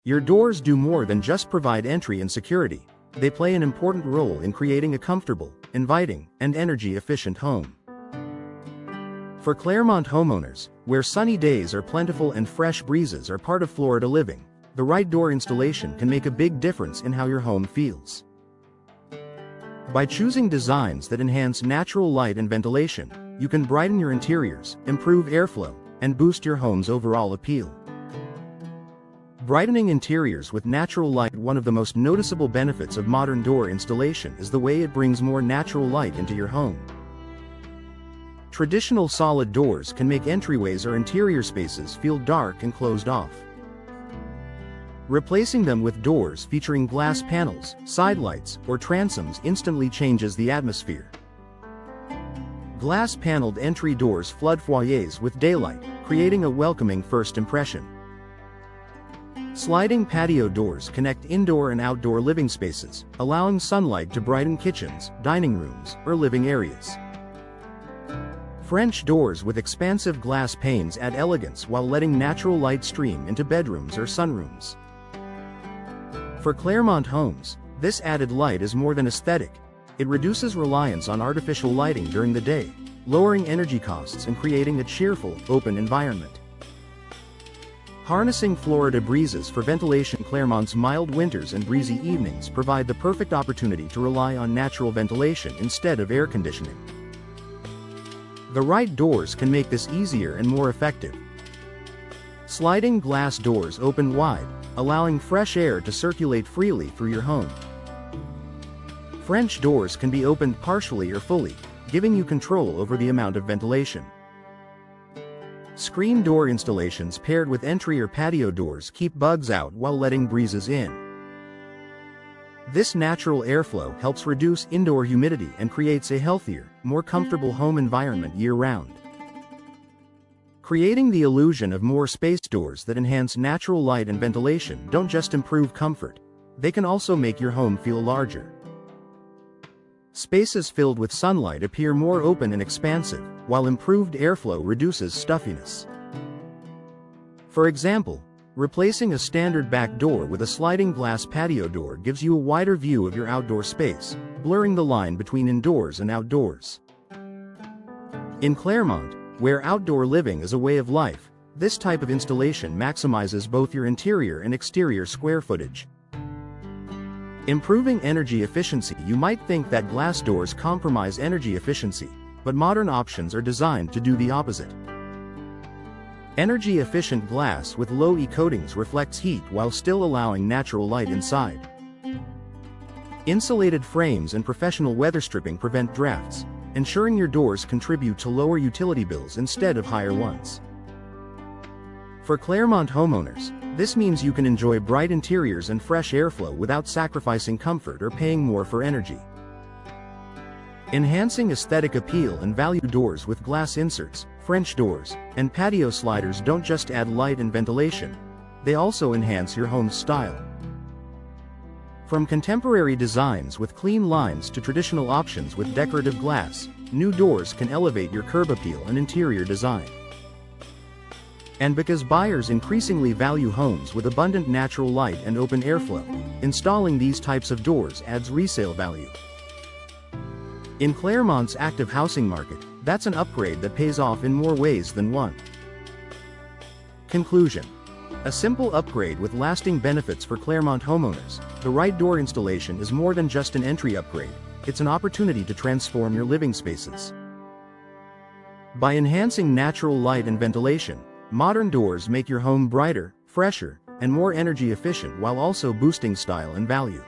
Your doors do more than just provide entry and security. They play an important role in creating a comfortable, inviting, and energy-efficient home. For Clermont homeowners, where sunny days are plentiful and fresh breezes are part of Florida living, the right door installation can make a big difference in how your home feels. By choosing designs that enhance natural light and ventilation, you can brighten your interiors, improve airflow, and boost your home's overall appeal. Brightening interiors with natural light. One of the most noticeable benefits of modern door installation is the way it brings more natural light into your home. Traditional solid doors can make entryways or interior spaces feel dark and closed off. Replacing them with doors featuring glass panels, side lights, or transoms instantly changes the atmosphere. Glass-paneled entry doors flood foyers with daylight, creating a welcoming first impression. Sliding patio doors connect indoor and outdoor living spaces, allowing sunlight to brighten kitchens, dining rooms, or living areas. French doors with expansive glass panes add elegance while letting natural light stream into bedrooms or sunrooms. For Clermont homes, this added light is more than aesthetic. It reduces reliance on artificial lighting during the day, lowering energy costs and creating a cheerful, open environment. Harnessing Florida breezes for ventilation. Clermont's mild winters and breezy evenings provide the perfect opportunity to rely on natural ventilation instead of air conditioning. The right doors can make this easier and more effective. Sliding glass doors open wide, allowing fresh air to circulate freely through your home. French doors can be opened partially or fully, giving you control over the amount of ventilation. Screen door installations paired with entry or patio doors keep bugs out while letting breezes in. This natural airflow helps reduce indoor humidity and creates a healthier, more comfortable home environment year-round. Creating the illusion of more space. Doors that enhance natural light and ventilation don't just improve comfort, they can also make your home feel larger. Spaces filled with sunlight appear more open and expansive, while improved airflow reduces stuffiness. For example, replacing a standard back door with a sliding glass patio door gives you a wider view of your outdoor space, blurring the line between indoors and outdoors. In Clermont, where outdoor living is a way of life, this type of installation maximizes both your interior and exterior square footage. Improving energy efficiency. You might think that glass doors compromise energy efficiency, but modern options are designed to do the opposite. Energy-efficient glass with low E coatings reflects heat while still allowing natural light inside. Insulated frames and professional weather stripping prevent drafts, ensuring your doors contribute to lower utility bills instead of higher ones. For Clermont homeowners, this means you can enjoy bright interiors and fresh airflow without sacrificing comfort or paying more for energy. Enhancing aesthetic appeal and value. Doors with glass inserts, French doors, and patio sliders don't just add light and ventilation, they also enhance your home's style. From contemporary designs with clean lines to traditional options with decorative glass, new doors can elevate your curb appeal and interior design. And because buyers increasingly value homes with abundant natural light and open airflow, installing these types of doors adds resale value. In Clermont's active housing market, that's an upgrade that pays off in more ways than one. Conclusion: a simple upgrade with lasting benefits for Clermont homeowners. The right door installation is more than just an entry upgrade, it's an opportunity to transform your living spaces. By enhancing natural light and ventilation, modern doors make your home brighter, fresher, and more energy efficient while also boosting style and value.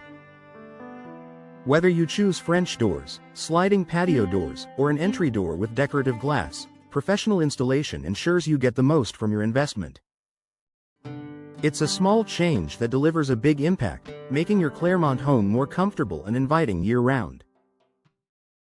Whether you choose French doors, sliding patio doors, or an entry door with decorative glass, professional installation ensures you get the most from your investment. It's a small change that delivers a big impact, making your Clermont home more comfortable and inviting year-round.